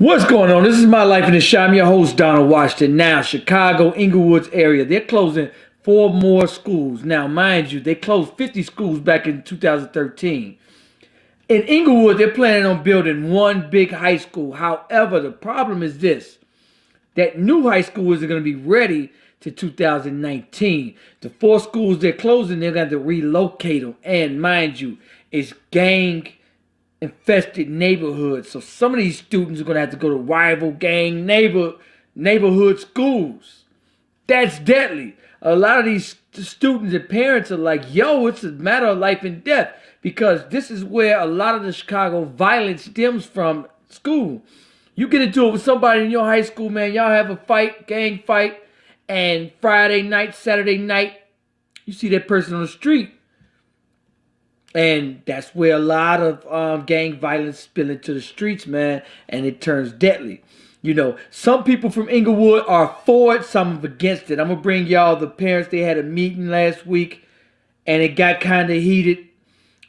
What's going on? This is My Life in the Shop. I'm your host, Donald Washington. Now, Chicago, Englewood area, they're closing 4 more schools. Now, mind you, they closed 50 schools back in 2013. In Englewood, they're planning on building one big high school. However, the problem is this. That new high school isn't going to be ready to 2019. The 4 schools they're closing, they're going to have to relocate them. And mind you, it's gang-infested neighborhoods. So some of these students are going to have to go to rival gang neighborhood schools. That's deadly. A lot of these students and parents are like, yo, it's a matter of life and death. Because this is where a lot of the Chicago violence stems from, school. You get into it with somebody in your high school, man, y'all have a fight, gang fight, and Friday night, Saturday night, you see that person on the street. And that's where a lot of gang violence spill into the streets, man, and it turns deadly. You know, some people from Englewood are for it, some are against it. I'm going to bring y'all the parents. They had a meeting last week, and it got kind of heated.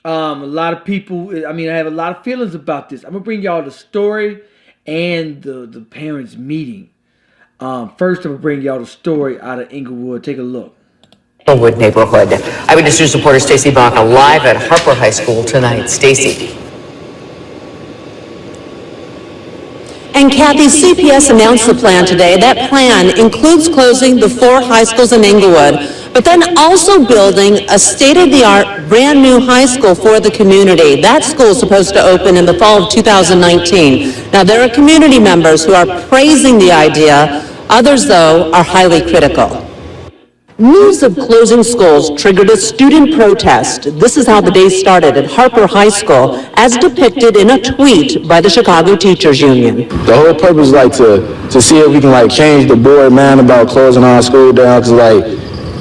A lot of people, I have a lot of feelings about this. I'm going to bring y'all the story and the parents' meeting. First, I'm going to bring y'all the story out of Englewood. Take a look. Englewood neighborhood. Eyewitness News reporter Stacey Baca live at Harper High School tonight. Stacey. And Kathy, CPS announced the plan today. That plan includes closing the 4 high schools in Englewood, but then also building a state-of-the-art brand new high school for the community. That school is supposed to open in the fall of 2019. Now, there are community members who are praising the idea. Others, though, are highly critical. News of closing schools triggered a student protest. This is how the day started at Harper High School, as depicted in a tweet by the Chicago Teachers Union. The whole purpose is to see if we can change the board mind about closing our school down, because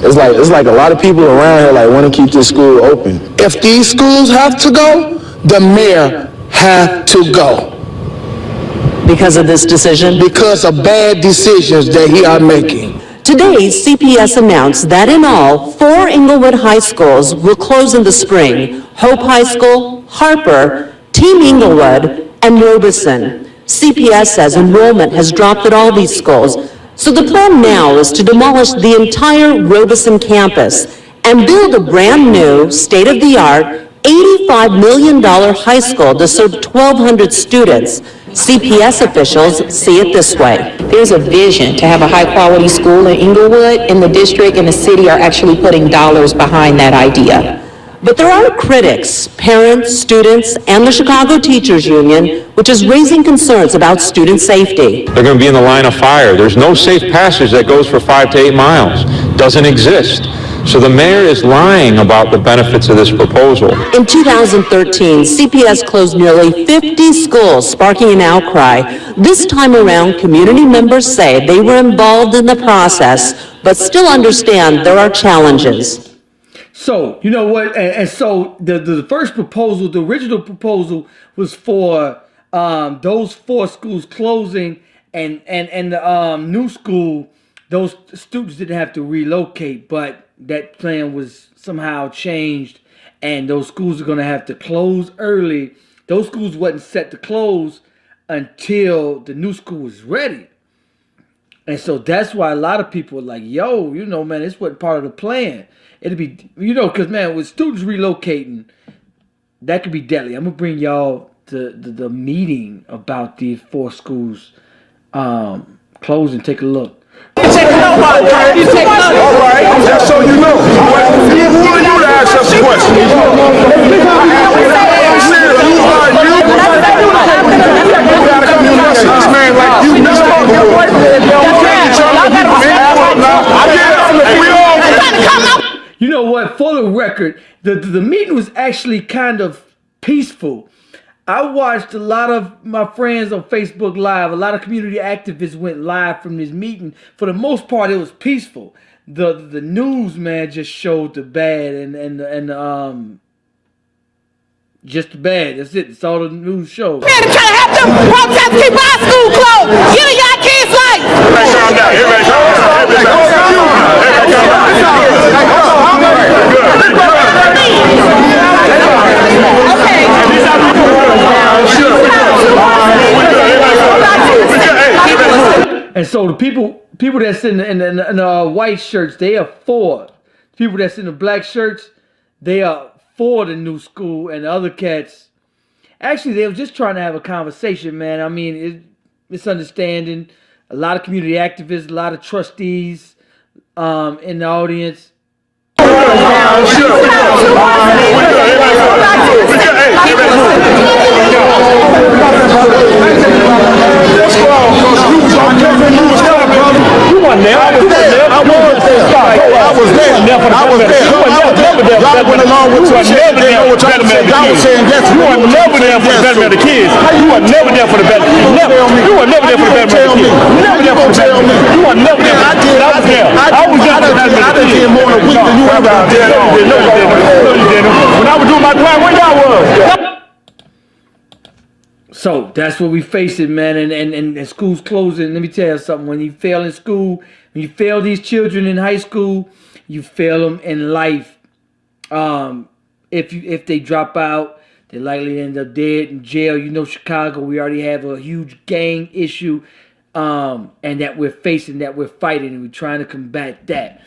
it's like a lot of people around here want to keep this school open. If these schools have to go, the mayor have to go. Because of this decision? Because of bad decisions that he are making. Today, CPS announced that in all, 4 Englewood high schools will close in the spring: Hope High School, Harper, Team Englewood, and Robeson. CPS says enrollment has dropped at all these schools. So the plan now is to demolish the entire Robeson campus and build a brand new, state-of-the-art, $85 million high school to serve 1,200 students. CPS officials see it this way. There's a vision to have a high-quality school in Englewood, and the district and the city are actually putting dollars behind that idea. But there are critics, parents, students, and the Chicago Teachers Union, which is raising concerns about student safety. They're going to be in the line of fire. There's no safe passage that goes for 5 to 8 miles. Doesn't exist. So the mayor is lying about the benefits of this proposal. In 2013, CPS closed nearly 50 schools, sparking an outcry. This time around, community members say they were involved in the process, but still understand there are challenges. So, you know what? And so the first proposal, the original proposal, was for those 4 schools closing, and the new school, those students didn't have to relocate, but that plan was somehow changed, and those schools are going to have to close early. Those schools wasn't set to close until the new school was ready. And so that's why a lot of people are like, yo, man, this wasn't part of the plan. It'd be, because, man, with students relocating, that could be deadly. I'm going to bring y'all the meeting about these 4 schools closing. Take a look. All right, just so you know, who are you to ask us a question? You know what? For the record, the meeting was actually kind of peaceful. I watched a lot of my friends on Facebook Live. A lot of community activists went live from this meeting. For the most part, it was peaceful. The news, man, just showed the bad and just the bad. That's it. That's all the news shows. Man, trying to have them protest keep our school closed. Get in y'all kids' life. Okay. so the people that's in the white shirts, they are for. People that's in the black shirts, they are for the new school, and the other cats, actually, they were just trying to have a conversation, man. I mean, misunderstanding. A lot of community activists, a lot of trustees in the audience. So that's what we facing, man, and school's closing. Let me tell you something. When you fail in school, when you fail these children in high school, you fail them in life. If they drop out, they likely end up dead in jail. You know, Chicago, we already have a huge gang issue, and that we're facing, that we're fighting, and we're trying to combat that.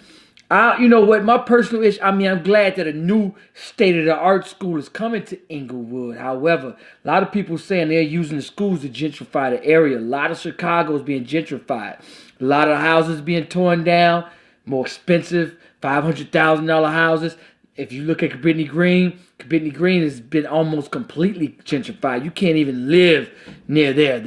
You know what, my personal issue, I mean, I'm glad that a new state-of-the-art school is coming to Englewood. However, a lot of people saying they're using the schools to gentrify the area. A lot of Chicago is being gentrified. A lot of houses being torn down, more expensive, $500,000 houses. If you look at Cabrini Green has been almost completely gentrified. You can't even live near there.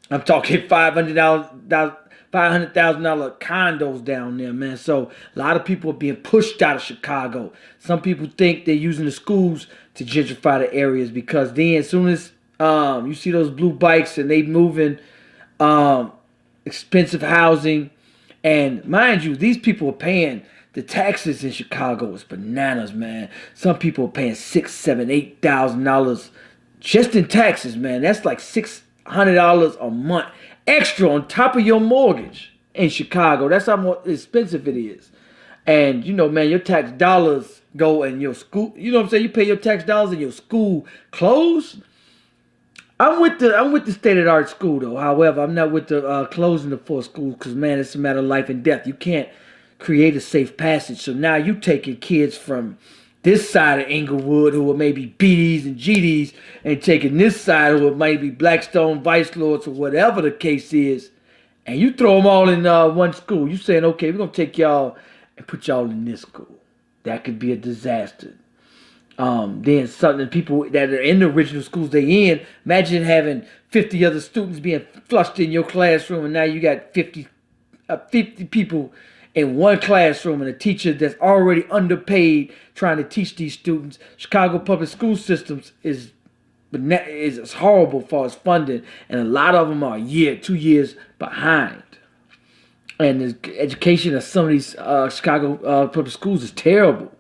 I'm talking $500,000 condos down there, man. So a lot of people are being pushed out of Chicago. Some people think they're using the schools to gentrify the areas, because then as soon as you see those blue bikes and they moving expensive housing, and mind you, these people are paying the taxes in Chicago. Is bananas, man. Some people are paying $6,000, $7,000, $8,000 just in taxes, man. That's like $600 a month extra on top of your mortgage in Chicago. That's how more expensive it is. And you know, man, your tax dollars go in your school. You know what I'm saying? You pay your tax dollars in your school clothes. I'm with the state-of-the-art school though. However, I'm not with the closing the 4 schools, because man, it's a matter of life and death. You can't create a safe passage. So now you taking kids from this side of Englewood who are maybe BDs and GDs, and taking this side who are maybe Blackstone, Vice Lords, or whatever the case is, and you throw them all in one school. You saying, okay, we're gonna take y'all and put y'all in this school. That could be a disaster. Then something, people that are in the original schools they in, imagine having 50 other students being flushed in your classroom, and now you got 50 people in one classroom, and a teacher that's already underpaid trying to teach these students. Chicago public school systems is horrible as far as funding, and a lot of them are 2 years behind. And the education of some of these Chicago public schools is terrible.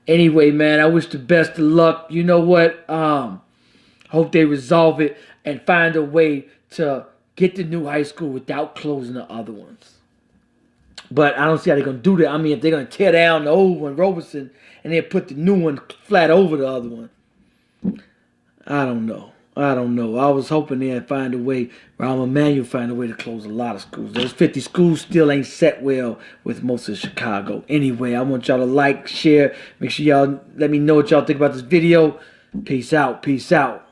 Anyway, man, I wish the best of luck. You know what? Hope they resolve it and find a way to get the new high school without closing the other ones. But I don't see how they're going to do that. I mean, if they're going to tear down the old one, Robeson, and then put the new one flat over the other one, I don't know. I was hoping they'd find a way, Rahm Emanuel find a way to close a lot of schools. Those 50 schools still ain't set well with most of Chicago. Anyway, I want y'all to like, share. Make sure y'all let me know what y'all think about this video. Peace out. Peace out.